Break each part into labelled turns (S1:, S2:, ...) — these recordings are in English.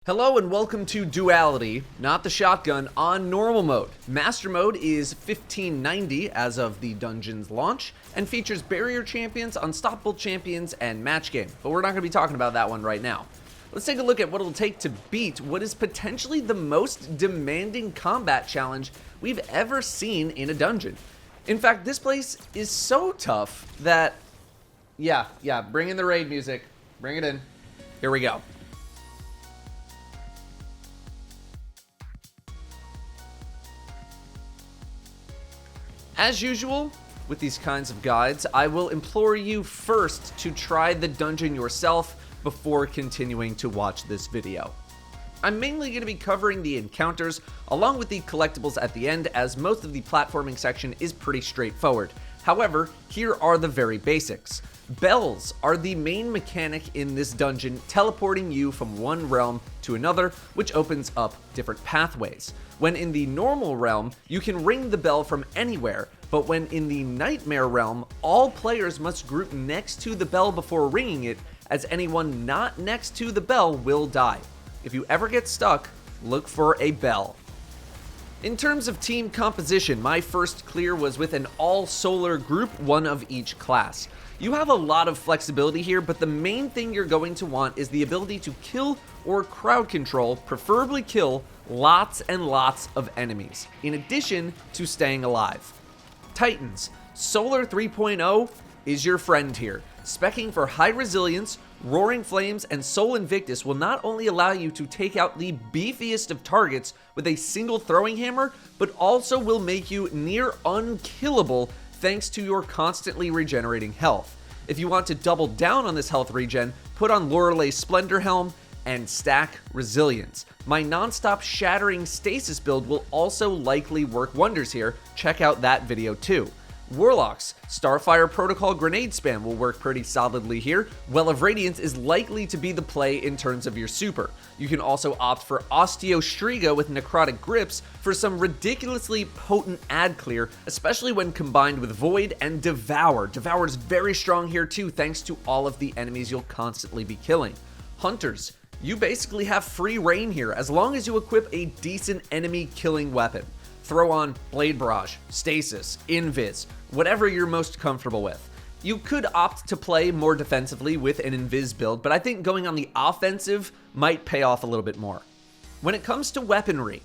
S1: Hello and welcome to Duality, not the shotgun, on normal mode. Master mode is 1590 as of the dungeon's launch and features barrier champions, unstoppable champions, and match game, but we're not going to be talking about that one right now. Let's take a look at what it'll take to beat what is potentially the most demanding combat challenge we've ever seen in a dungeon. In fact, this place is so tough that, yeah, bring in the raid music, bring it in, here we go. As usual, with these kinds of guides, I will implore you first to try the dungeon yourself before continuing to watch this video. I'm mainly going to be covering the encounters along with the collectibles at the end, as most of the platforming section is pretty straightforward. However, here are the very basics. Bells are the main mechanic in this dungeon, teleporting you from one realm to another, which opens up different pathways. When in the normal realm, you can ring the bell from anywhere, but when in the nightmare realm, all players must group next to the bell before ringing it, as anyone not next to the bell will die. If you ever get stuck, look for a bell. In terms of team composition, my first clear was with an all-solar group, one of each class. You have a lot of flexibility here, but the main thing you're going to want is the ability to kill or crowd control, preferably kill, lots and lots of enemies, in addition to staying alive. Titans, Solar 3.0 is your friend here. Speccing for high resilience, Roaring Flames, and Soul Invictus will not only allow you to take out the beefiest of targets with a single throwing hammer, but also will make you near unkillable thanks to your constantly regenerating health. If you want to double down on this health regen, put on Lorelei's Splendor Helm and stack Resilience. My non-stop shattering stasis build will also likely work wonders here. Check out that video too. Warlocks, Starfire Protocol Grenade Spam will work pretty solidly here. Well of Radiance is likely to be the play in terms of your super. You can also opt for Osteostriga with Necrotic Grips for some ridiculously potent ad clear, especially when combined with Void and Devour. Devour is very strong here too, thanks to all of the enemies you'll constantly be killing. Hunters, you basically have free reign here as long as you equip a decent enemy killing weapon. Throw on Blade Barrage, Stasis, Invis, whatever you're most comfortable with. You could opt to play more defensively with an Invis build, but I think going on the offensive might pay off a little bit more. When it comes to weaponry,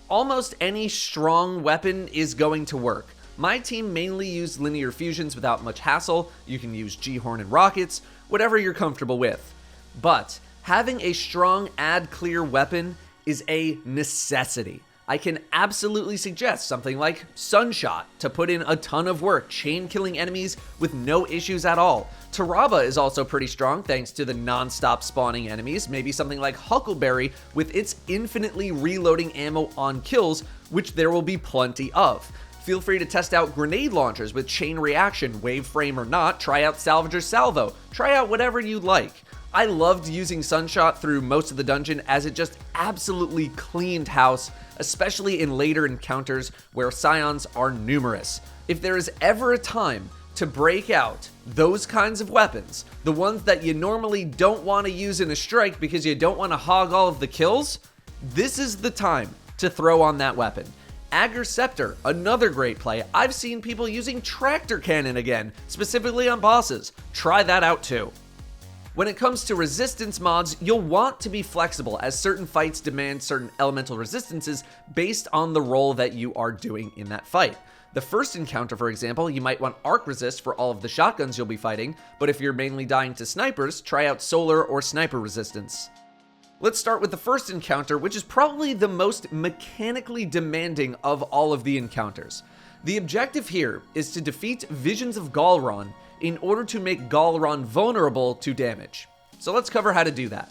S1: almost any strong weapon is going to work. My team mainly used linear fusions without much hassle. You can use G-Horn and rockets, whatever you're comfortable with. But having a strong ad clear weapon is a necessity. I can absolutely suggest something like Sunshot to put in a ton of work, chain killing enemies with no issues at all. Taraba is also pretty strong thanks to the non-stop spawning enemies, maybe something like Huckleberry with its infinitely reloading ammo on kills, which there will be plenty of. Feel free to test out grenade launchers with chain reaction, wave frame or not, try out Salvager's Salvo, try out whatever you like. I loved using Sunshot through most of the dungeon as it just absolutely cleaned house, especially in later encounters where Scions are numerous. If there is ever a time to break out those kinds of weapons, the ones that you normally don't want to use in a strike because you don't want to hog all of the kills, this is the time to throw on that weapon. Agar Scepter, another great play. I've seen people using Tractor Cannon again, specifically on bosses. Try that out too. When it comes to resistance mods, you'll want to be flexible as certain fights demand certain elemental resistances based on the role that you are doing in that fight. The first encounter, for example, you might want arc resist for all of the shotguns you'll be fighting, but if you're mainly dying to snipers, try out solar or sniper resistance. Let's start with the first encounter, which is probably the most mechanically demanding of all of the encounters. The objective here is to defeat Visions of Galron in order to make Galron vulnerable to damage. So let's cover how to do that.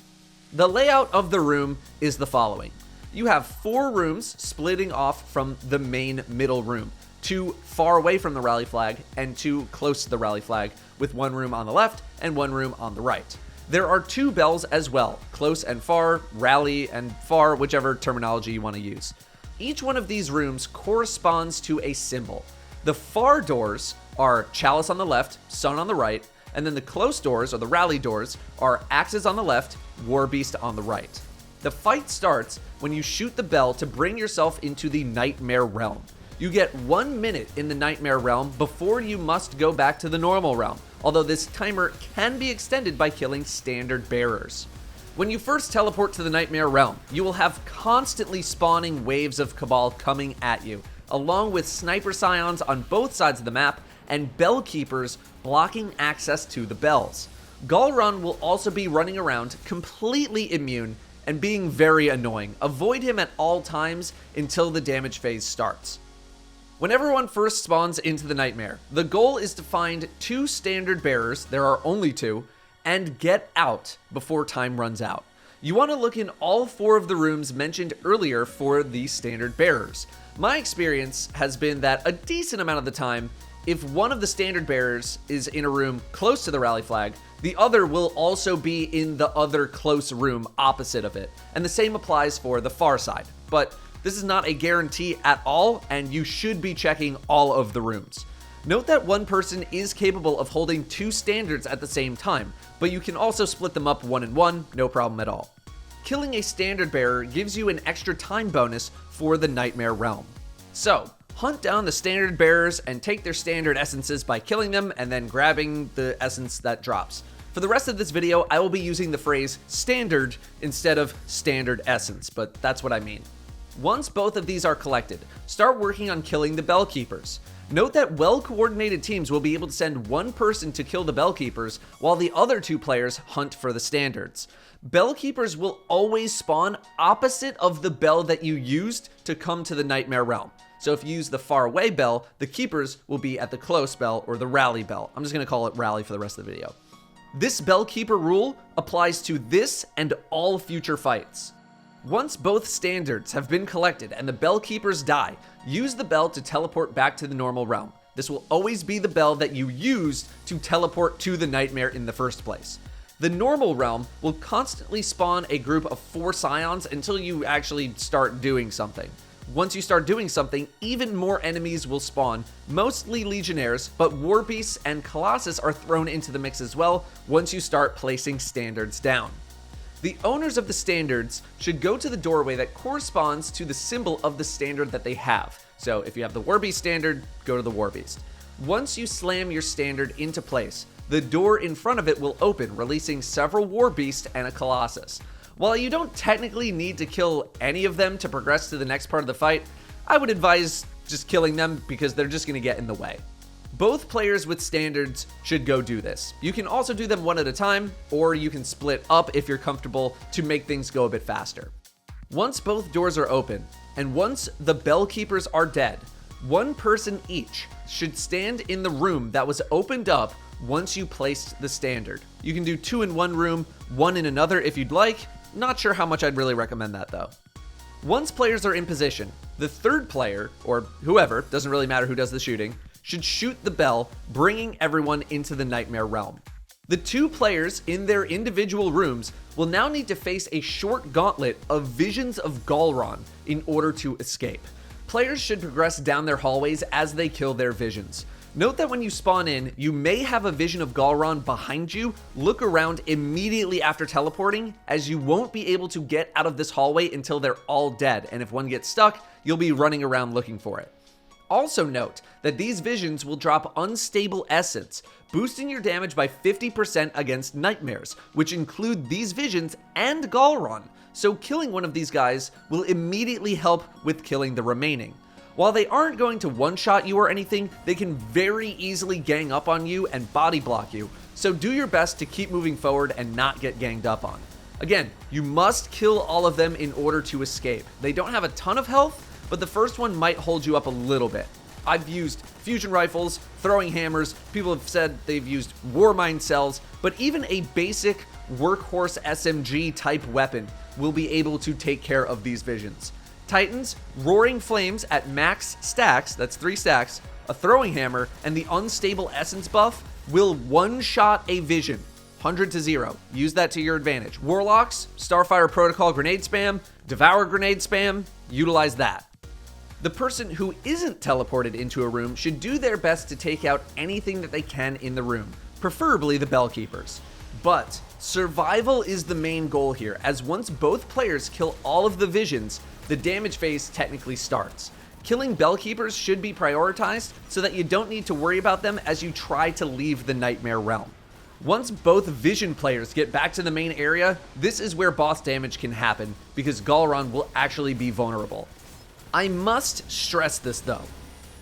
S1: The layout of the room is the following. You have 4 rooms splitting off from the main middle room, 2 far away from the rally flag and 2 close to the rally flag, with 1 room on the left and 1 room on the right. There are 2 bells as well, close and far, rally and far, whichever terminology you want to use. Each one of these rooms corresponds to a symbol. The far doors are Chalice on the left, Sun on the right, and then the close doors, or the rally doors, are Axes on the left, War Beast on the right. The fight starts when you shoot the bell to bring yourself into the Nightmare Realm. You get 1 minute in the Nightmare Realm before you must go back to the normal realm, although this timer can be extended by killing standard bearers. When you first teleport to the Nightmare Realm, you will have constantly spawning waves of Cabal coming at you, along with sniper scions on both sides of the map and bell keepers blocking access to the bells. Galron will also be running around completely immune and being very annoying. Avoid him at all times until the damage phase starts. When everyone first spawns into the Nightmare, the goal is to find 2 standard bearers, there are only 2, and get out before time runs out. You want to look in all 4 of the rooms mentioned earlier for the standard bearers. My experience has been that a decent amount of the time, if one of the standard bearers is in a room close to the rally flag, the other will also be in the other close room opposite of it. And the same applies for the far side. But this is not a guarantee at all, and you should be checking all of the rooms. Note that one person is capable of holding 2 standards at the same time, but you can also split them up 1 and 1, no problem at all. Killing a standard bearer gives you an extra time bonus for the Nightmare Realm. So, hunt down the standard bearers and take their standard essences by killing them and then grabbing the essence that drops. For the rest of this video, I will be using the phrase standard instead of standard essence, but that's what I mean. Once both of these are collected, start working on killing the bell keepers. Note that well-coordinated teams will be able to send one person to kill the bell keepers while the other 2 players hunt for the standards. Bell keepers will always spawn opposite of the bell that you used to come to the Nightmare Realm. So if you use the far away bell, the keepers will be at the close bell or the rally bell. I'm just going to call it rally for the rest of the video. This bell keeper rule applies to this and all future fights. Once both standards have been collected and the bell keepers die, use the bell to teleport back to the normal realm. This will always be the bell that you used to teleport to the Nightmare in the first place. The normal realm will constantly spawn a group of 4 scions until you actually start doing something. Once you start doing something, even more enemies will spawn, mostly legionnaires, but war beasts and colossus are thrown into the mix as well once you start placing standards down. The owners of the standards should go to the doorway that corresponds to the symbol of the standard that they have. So if you have the Warbeast standard, go to the Warbeast. Once you slam your standard into place, the door in front of it will open, releasing several Warbeasts and a Colossus. While you don't technically need to kill any of them to progress to the next part of the fight, I would advise just killing them because they're just going to get in the way. Both players with standards should go do this. You can also do them one at a time, or you can split up if you're comfortable to make things go a bit faster. Once both doors are open, and once the bell keepers are dead, one person each should stand in the room that was opened up once you placed the standard. You can do 2 in one room, 1 in another if you'd like. Not sure how much I'd really recommend that though. Once players are in position, the 3rd player, or whoever, doesn't really matter who does the shooting, should shoot the bell, bringing everyone into the Nightmare Realm. The 2 players in their individual rooms will now need to face a short gauntlet of visions of Galron in order to escape. Players should progress down their hallways as they kill their visions. Note that when you spawn in, you may have a vision of Galron behind you. Look around immediately after teleporting, as you won't be able to get out of this hallway until they're all dead, and if one gets stuck, you'll be running around looking for it. Also note that these visions will drop unstable essence, boosting your damage by 50% against nightmares, which include these visions and Galron, so killing one of these guys will immediately help with killing the remaining. While they aren't going to one-shot you or anything, they can very easily gang up on you and body block you, so do your best to keep moving forward and not get ganged up on. Again, you must kill all of them in order to escape. They don't have a ton of health, but the first one might hold you up a little bit. I've used fusion rifles, throwing hammers, people have said they've used Warmind cells, but even a basic workhorse SMG type weapon will be able to take care of these visions. Titans, Roaring Flames at max stacks, that's 3 stacks, a throwing hammer, and the unstable essence buff will one-shot a vision, 100 to 0. Use that to your advantage. Warlocks, Starfire Protocol grenade spam, Devour grenade spam, utilize that. The person who isn't teleported into a room should do their best to take out anything that they can in the room, preferably the bell keepers. But Survival is the main goal here, as once both players kill all of the visions, the damage phase technically starts. Killing Bellkeepers should be prioritized so that you don't need to worry about them as you try to leave the Nightmare Realm. Once both vision players get back to the main area, this is where boss damage can happen, because Galron will actually be vulnerable. I must stress this though.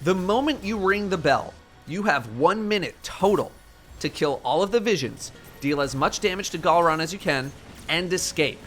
S1: The moment you ring the bell, you have 1 minute total to kill all of the visions, deal as much damage to Galron as you can, and escape.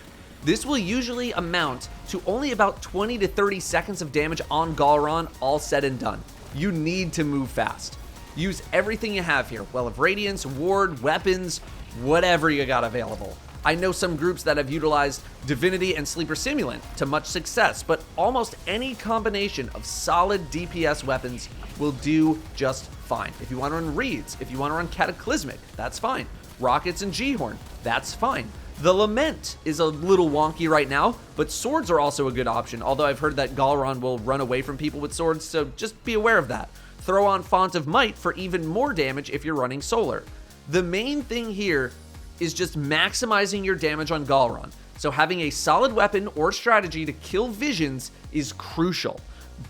S1: This will usually amount to only about 20 to 30 seconds of damage on Galron, all said and done. You need to move fast. Use everything you have here, Well of Radiance, Ward, weapons, whatever you got available. I know some groups that have utilized Divinity and Sleeper Simulant to much success, but almost any combination of solid DPS weapons will do just fine. If you want to run Reeds, if you want to run Cataclysmic, that's fine. Rockets and G-Horn, that's fine. The Lament is a little wonky right now, but swords are also a good option, although I've heard that Galron will run away from people with swords, so just be aware of that. Throw on Font of Might for even more damage if you're running Solar. The main thing here is just maximizing your damage on Galron, so having a solid weapon or strategy to kill visions is crucial.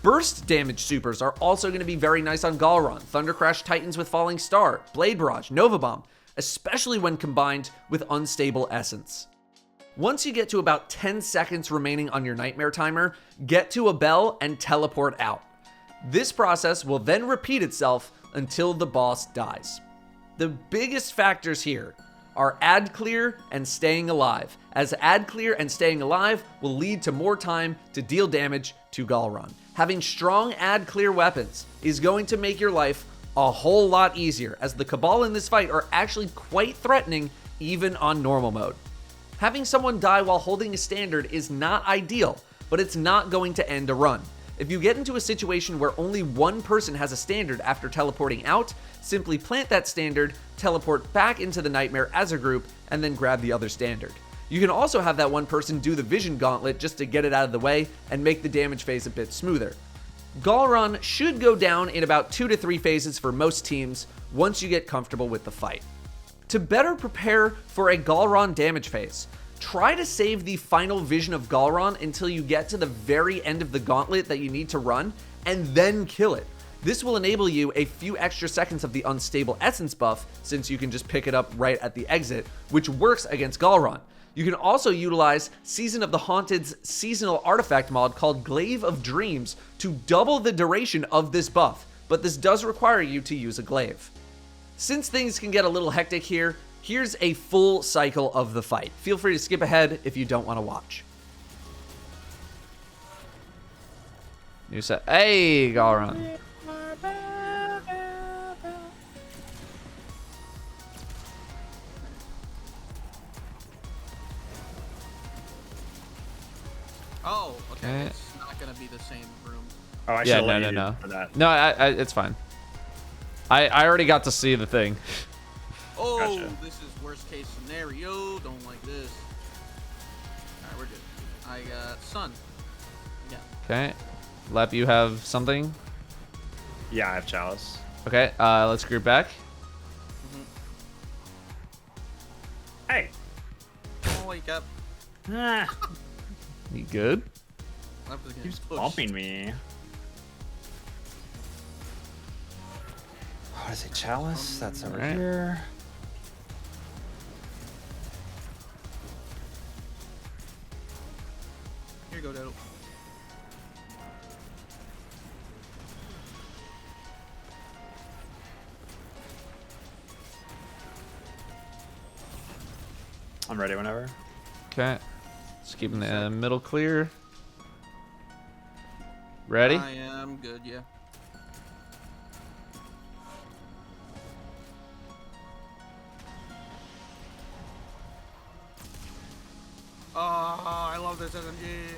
S1: Burst damage supers are also going to be very nice on Galron. Thunder Crash Titans with Falling Star, Blade Barrage, Nova Bomb, especially when combined with Unstable Essence. Once you get to about 10 seconds remaining on your Nightmare timer, get to a bell and teleport out. This process will then repeat itself until the boss dies. The biggest factors here are ad clear and staying alive, as ad clear and staying alive will lead to more time to deal damage to Galron. Having strong ad clear weapons is going to make your life a whole lot easier, as the Cabal in this fight are actually quite threatening even on normal mode. Having someone die while holding a standard is not ideal, but it's not going to end a run. If you get into a situation where only one person has a standard after teleporting out, simply plant that standard, teleport back into the Nightmare as a group, and then grab the other standard. You can also have that one person do the Vision Gauntlet just to get it out of the way and make the damage phase a bit smoother. Galron should go down in about 2 to 3 phases for most teams once you get comfortable with the fight. To better prepare for a Galron damage phase, try to save the final vision of Galron until you get to the very end of the gauntlet that you need to run, and then kill it. This will enable you a few extra seconds of the Unstable Essence buff, since you can just pick it up right at the exit, which works against Galron. You can also utilize Season of the Haunted's seasonal artifact mod called Glaive of Dreams to double the duration of this buff, but this does require you to use a glaive. Since things can get a little hectic here, here's a full cycle of the fight. Feel free to skip ahead if you don't want to watch. New set. Hey, Galron.
S2: Oh, okay. It's not gonna be the same room.
S3: Oh, I
S1: Yeah,
S3: should let you
S1: no.
S3: for that.
S1: No, it's fine. I already got to see the thing.
S2: Oh,
S3: Gotcha.
S2: This is worst case scenario. Don't like this. Alright, we're good. I got Sun. Yeah.
S1: Okay. Lep, you have something?
S3: Yeah, I have Chalice.
S1: Okay, let's group back.
S3: Hey.
S2: Oh, wake up.
S1: You good?
S2: Left is getting
S3: Keeps
S2: pushed.
S3: bumping me. What is it? Chalice? That's over
S1: Alright.
S3: here.
S2: Here you go, Datto.
S3: I'm ready whenever.
S1: Okay. Just keeping the middle clear. Ready?
S2: I am good, yeah. Oh, I love this SMG.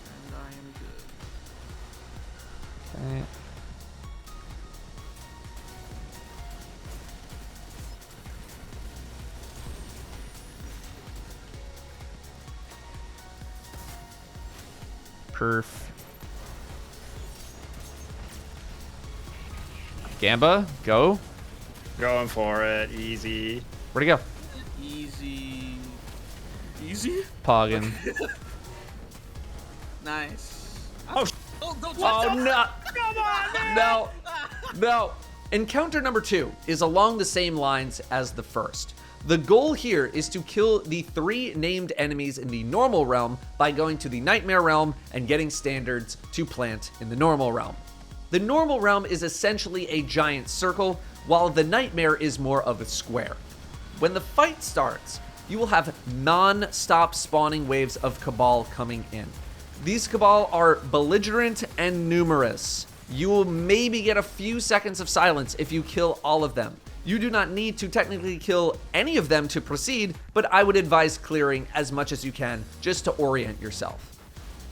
S2: And I am good.
S1: Okay. Perf. Gamba, go.
S3: Going for it. Easy.
S1: Where'd he go?
S2: Easy. Easy?
S1: Poggin.
S2: Nice.
S3: Oh,
S2: Oh, don't
S1: Oh, no.
S3: come on, man.
S1: No. No. Encounter number 2 is along the same lines as the first. The goal here is to kill the 3 named enemies in the normal realm by going to the nightmare realm and getting standards to plant in the normal realm. The normal realm is essentially a giant circle, while the nightmare is more of a square. When the fight starts, you will have non-stop spawning waves of Cabal coming in. These Cabal are belligerent and numerous. You will maybe get a few seconds of silence if you kill all of them. You do not need to technically kill any of them to proceed, but I would advise clearing as much as you can just to orient yourself.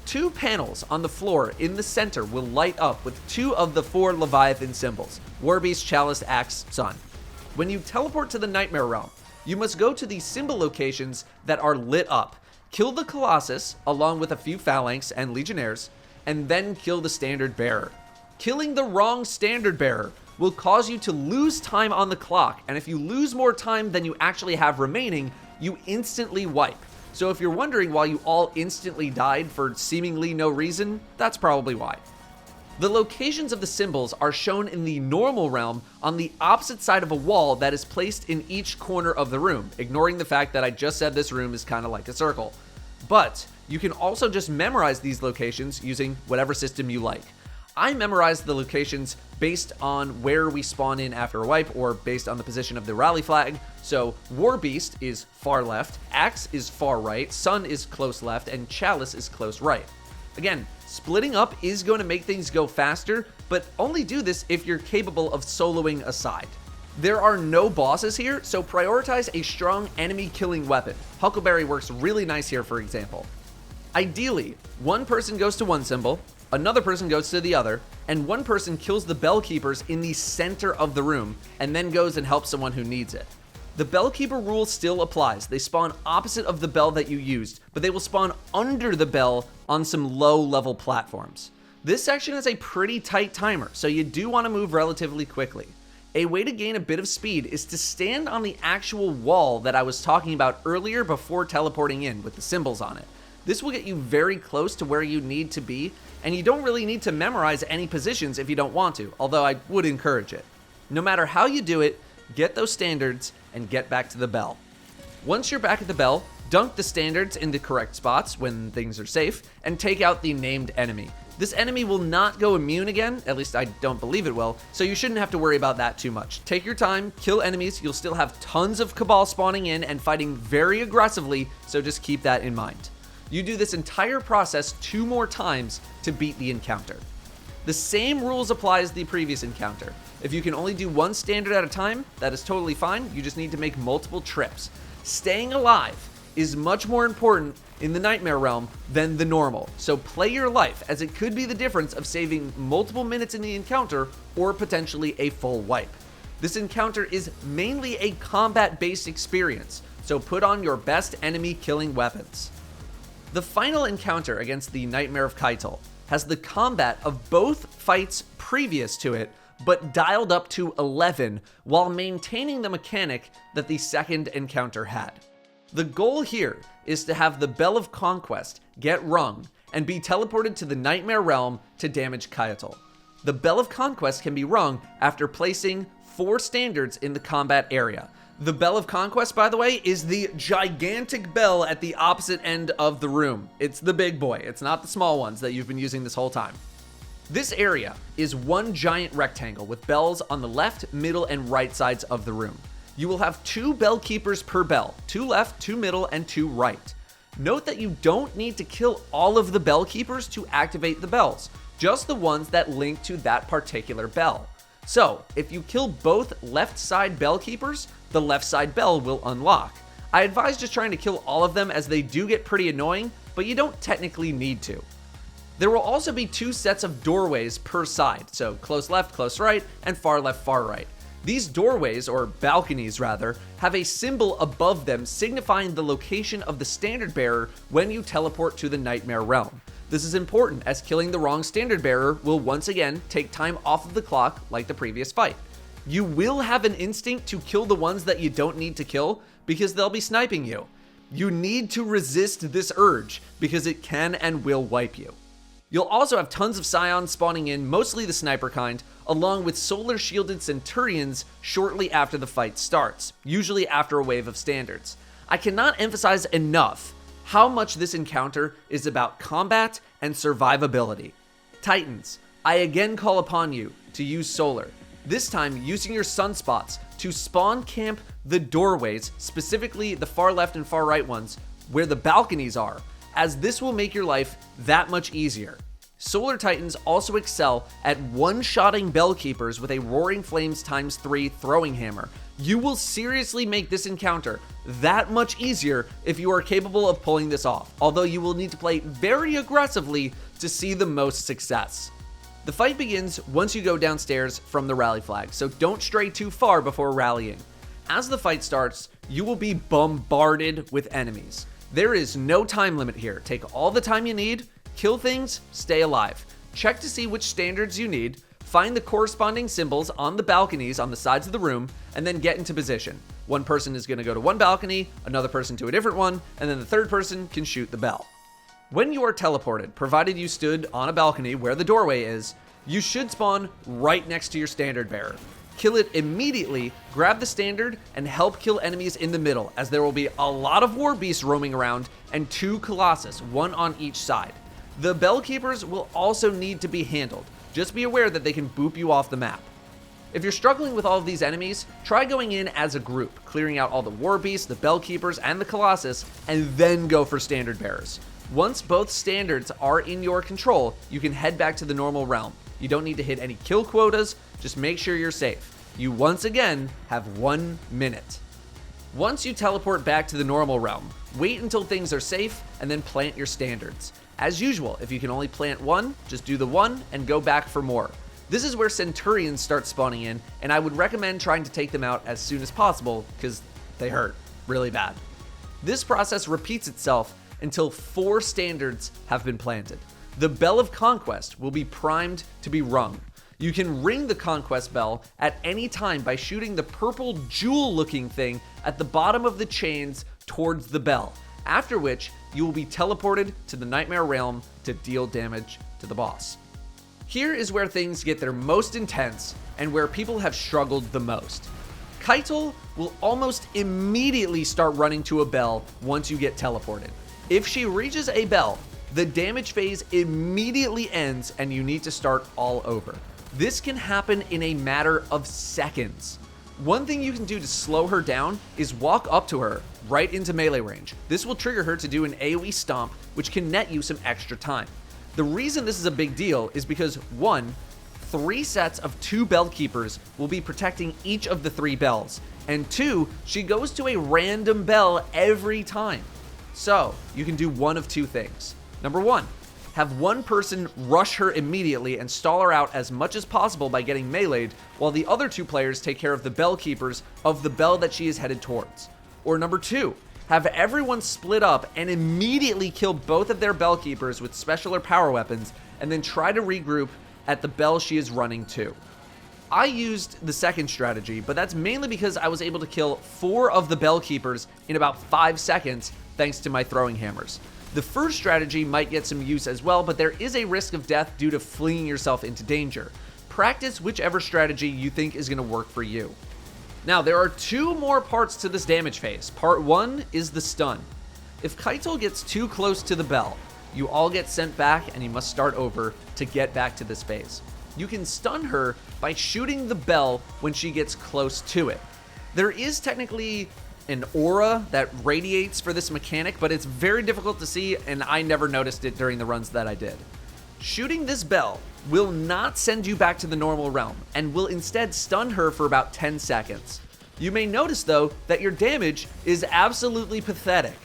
S1: 2 panels on the floor in the center will light up with 2 of the 4 Leviathan symbols: Warbeast, Chalice, Axe, Sun. When you teleport to the Nightmare Realm, you must go to the symbol locations that are lit up, kill the Colossus along with a few Phalanx and Legionnaires, and then kill the Standard Bearer. Killing the wrong Standard Bearer will cause you to lose time on the clock, and if you lose more time than you actually have remaining, you instantly wipe. So if you're wondering why you all instantly died for seemingly no reason, that's probably why. The locations of the symbols are shown in the normal realm on the opposite side of a wall that is placed in each corner of the room, ignoring the fact that I just said this room is kind of like a circle. But you can also just memorize these locations using whatever system you like. I memorized the locations based on where we spawn in after a wipe, or based on the position of the rally flag. So Warbeast is far left, Axe is far right, Sun is close left, and Chalice is close right. Again, splitting up is going to make things go faster, but only do this if you're capable of soloing a side. There are no bosses here, so prioritize a strong enemy killing weapon. Huckleberry works really nice here, for example. Ideally, one person goes to one symbol, another person goes to the other, and one person kills the Bellkeepers in the center of the room, and then goes and helps someone who needs it. The Bellkeeper rule still applies. They spawn opposite of the bell that you used, but they will spawn under the bell on some low-level platforms. This section is a pretty tight timer, so you do want to move relatively quickly. A way to gain a bit of speed is to stand on the actual wall that I was talking about earlier before teleporting in with the symbols on it. This will get you very close to where you need to be, and you don't really need to memorize any positions if you don't want to, although I would encourage it. No matter how you do it, get those standards and get back to the bell. Once you're back at the bell, dunk the standards in the correct spots when things are safe, and take out the named enemy. This enemy will not go immune again, at least I don't believe it will, so you shouldn't have to worry about that too much. Take your time, kill enemies, you'll still have tons of Cabal spawning in and fighting very aggressively, so just keep that in mind. You do this entire process 2 more times to beat the encounter. The same rules apply as the previous encounter. If you can only do one standard at a time, that is totally fine, you just need to make multiple trips. Staying alive is much more important in the Nightmare Realm than the normal, so play your life, as it could be the difference of saving multiple minutes in the encounter or potentially a full wipe. This encounter is mainly a combat-based experience, so put on your best enemy killing weapons. The final encounter against the Nightmare of Keitel has the combat of both fights previous to it, but dialed up to 11 while maintaining the mechanic that the second encounter had. The goal here is to have the Bell of Conquest get rung and be teleported to the Nightmare Realm to damage Keitel. The Bell of Conquest can be rung after placing 4 standards in the combat area. The Bell of Conquest, by the way, is the gigantic bell at the opposite end of the room. It's the big boy. It's not the small ones that you've been using this whole time. This area is one giant rectangle with bells on the left, middle, and right sides of the room. You will have 2 bell keepers per bell, 2 left, 2 middle, and 2 right. Note that you don't need to kill all of the bell keepers to activate the bells, just the ones that link to that particular bell. So, if you kill both left side bell keepers, the left side bell will unlock. I advise just trying to kill all of them, as they do get pretty annoying, but you don't technically need to. There will also be 2 sets of doorways per side, so close left, close right, and far left, far right. These doorways, or balconies rather, have a symbol above them signifying the location of the standard bearer when you teleport to the Nightmare Realm. This is important as killing the wrong standard bearer will once again take time off of the clock like the previous fight. You will have an instinct to kill the ones that you don't need to kill because they'll be sniping you. You need to resist this urge because it can and will wipe you. You'll also have tons of scions spawning in, mostly the sniper kind, along with solar shielded centurions shortly after the fight starts, usually after a wave of standards. I cannot emphasize enough how much this encounter is about combat and survivability. Titans, I again call upon you to use solar, this time using your sunspots to spawn camp the doorways, specifically the far left and far right ones, where the balconies are, as this will make your life that much easier. Solar Titans also excel at one-shotting Bellkeepers with a Roaring Flames ×3 throwing hammer. You will seriously make this encounter that much easier if you are capable of pulling this off, although you will need to play very aggressively to see the most success. The fight begins once you go downstairs from the rally flag, so don't stray too far before rallying. As the fight starts, you will be bombarded with enemies. There is no time limit here. Take all the time you need, kill things, stay alive. Check to see which standards you need, find the corresponding symbols on the balconies on the sides of the room, and then get into position. One person is going to go to one balcony, another person to a different one, and then the third person can shoot the bell. When you are teleported, provided you stood on a balcony where the doorway is, you should spawn right next to your standard bearer. Kill it immediately, grab the standard, and help kill enemies in the middle, as there will be a lot of war beasts roaming around and 2 Colossus, one on each side. The Bellkeepers will also need to be handled. Just be aware that they can boop you off the map. If you're struggling with all of these enemies, try going in as a group, clearing out all the war beasts, the Bellkeepers, and the Colossus, and then go for standard bearers. Once both standards are in your control, you can head back to the normal realm. You don't need to hit any kill quotas, just make sure you're safe. You once again have 1 minute. Once you teleport back to the normal realm, wait until things are safe and then plant your standards. As usual, if you can only plant one, just do the one and go back for more. This is where Centurions start spawning in, and I would recommend trying to take them out as soon as possible because they hurt really bad. This process repeats itself until 4 standards have been planted. The Bell of Conquest will be primed to be rung. You can ring the Conquest Bell at any time by shooting the purple jewel-looking thing at the bottom of the chains towards the bell, after which you will be teleported to the Nightmare Realm to deal damage to the boss. Here is where things get their most intense and where people have struggled the most. Keitel will almost immediately start running to a bell once you get teleported. If she reaches a bell, the damage phase immediately ends and you need to start all over. This can happen in a matter of seconds. One thing you can do to slow her down is walk up to her right into melee range. This will trigger her to do an AoE stomp, which can net you some extra time. The reason this is a big deal is because 1, 3 sets of 2 Bellkeepers will be protecting each of the 3 bells, and 2, she goes to a random bell every time. So, you can do one of 2 things. Number 1, have one person rush her immediately and stall her out as much as possible by getting meleeed, while the other 2 players take care of the Bellkeepers of the bell that she is headed towards. Or number 2, have everyone split up and immediately kill both of their Bellkeepers with special or power weapons, and then try to regroup at the bell she is running to. I used the second strategy, but that's mainly because I was able to kill 4 of the Bellkeepers in about 5 seconds thanks to my throwing hammers. The first strategy might get some use as well, but there is a risk of death due to flinging yourself into danger. Practice whichever strategy you think is going to work for you. Now, there are 2 more parts to this damage phase. Part 1 is the stun. If Keitel gets too close to the bell, you all get sent back and you must start over to get back to this phase. You can stun her by shooting the bell when she gets close to it. There is technically an aura that radiates for this mechanic, but it's very difficult to see, and I never noticed it during the runs that I did. Shooting this bell will not send you back to the normal realm, and will instead stun her for about 10 seconds. You may notice, though, that your damage is absolutely pathetic.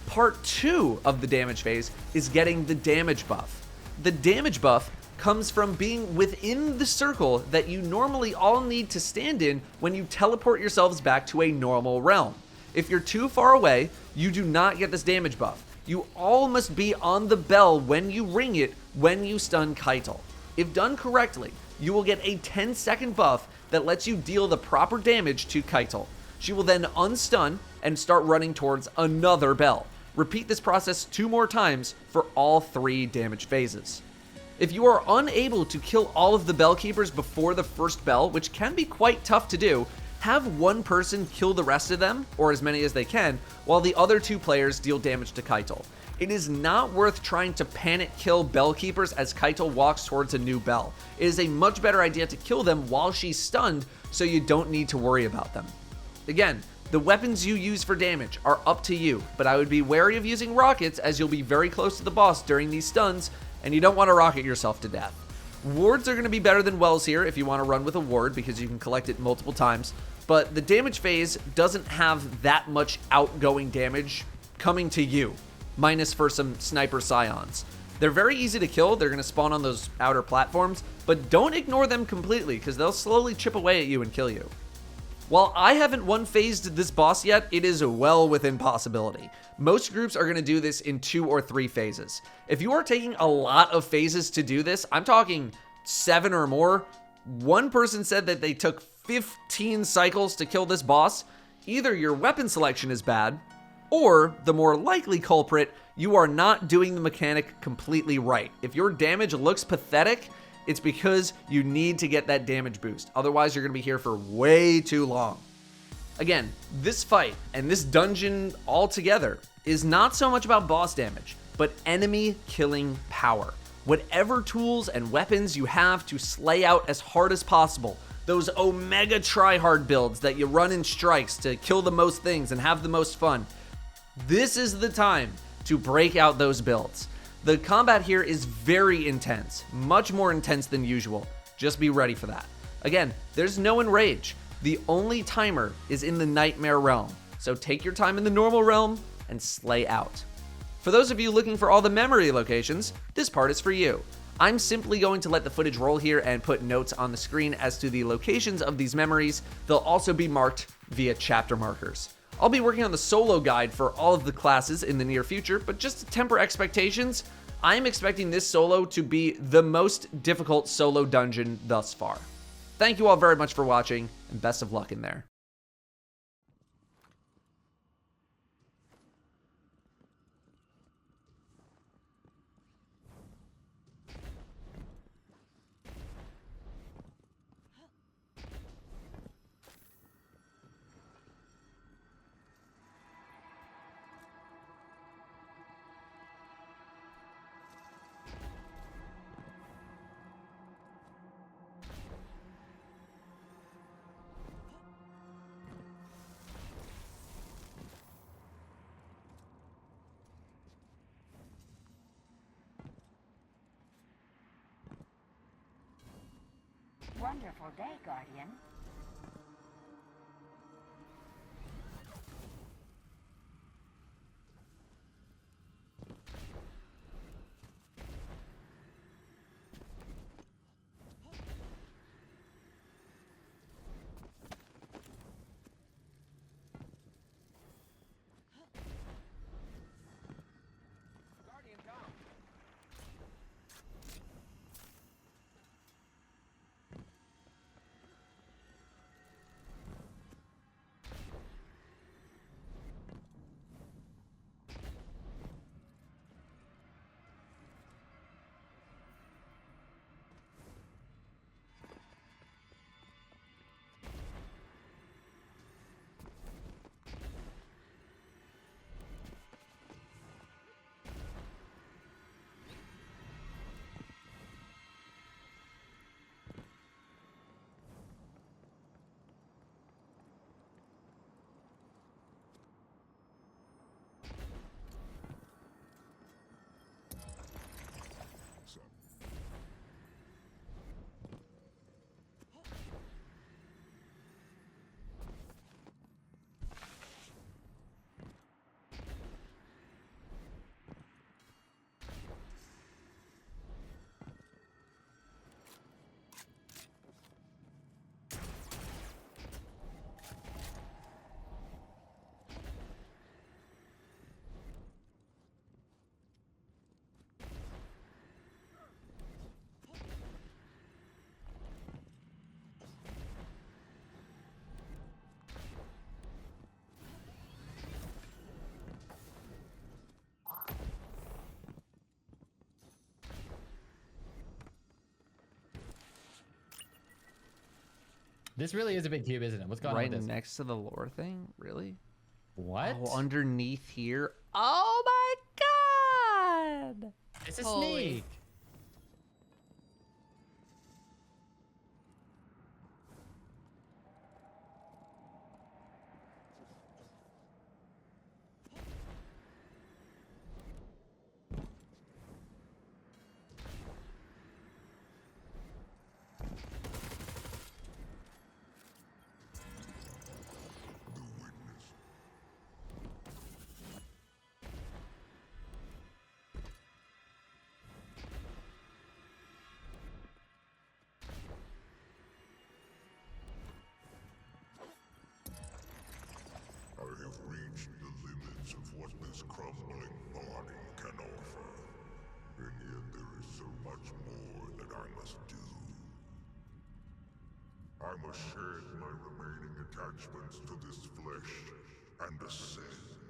S1: Part 2 of the damage phase is getting the damage buff. The damage buff comes from being within the circle that you normally all need to stand in when you teleport yourselves back to a normal realm. If you're too far away, you do not get this damage buff. You all must be on the bell when you ring it when you stun Keitel. If done correctly, you will get a 10-second buff that lets you deal the proper damage to Keitel. She will then unstun and start running towards another bell. Repeat this process 2 more times for all 3 damage phases. If you are unable to kill all of the bell keepers before the first bell, which can be quite tough to do, have one person kill the rest of them, or as many as they can, while the other 2 players deal damage to Keitel. It is not worth trying to panic kill bell keepers as Keitel walks towards a new bell. It is a much better idea to kill them while she's stunned so you don't need to worry about them. Again, the weapons you use for damage are up to you, but I would be wary of using rockets as you'll be very close to the boss during these stuns and you don't want to rocket yourself to death. Wards are going to be better than wells here if you want to run with a ward because you can collect it multiple times, but the damage phase doesn't have that much outgoing damage coming to you, minus for some sniper scions. They're very easy to kill, they're going to spawn on those outer platforms, but don't ignore them completely because they'll slowly chip away at you and kill you. While I haven't one-phased this boss yet, it is well within possibility. Most groups are going to do this in 2 or 3 phases. If you are taking a lot of phases to do this, I'm talking 7 or more, one person said that they took 15 cycles to kill this boss. Either your weapon selection is bad, or the more likely culprit, you are not doing the mechanic completely right. If your damage looks pathetic, it's because you need to get that damage boost. Otherwise, you're going to be here for way too long. Again, this fight and this dungeon altogether is not so much about boss damage, but enemy killing power. Whatever tools and weapons you have to slay out as hard as possible, those omega tryhard builds that you run in strikes to kill the most things and have the most fun, this is the time to break out those builds. The combat here is very intense, much more intense than usual. Just be ready for that. Again, there's no enrage. The only timer is in the nightmare realm, so take your time in the normal realm and slay out. For those of you looking for all the memory locations, this part is for you. I'm simply going to let the footage roll here and put notes on the screen as to the locations of these memories. They'll also be marked via chapter markers. I'll be working on the solo guide for all of the classes in the near future, but just to temper expectations, I'm expecting this solo to be the most difficult solo dungeon thus far. Thank you all very much for watching, and best of luck in there.
S4: Wonderful day, Guardian. This really is a big cube, isn't it? What's going on
S1: Right
S4: with this?
S1: next to the lore thing? Really?
S4: What?
S1: Oh, underneath here. Oh my god!
S4: It's a
S5: Holy.
S4: snake.
S6: I have reached the limits of what this crumbling body can offer. And yet there is so much more that I must do. I must shed my remaining attachments to this flesh and ascend.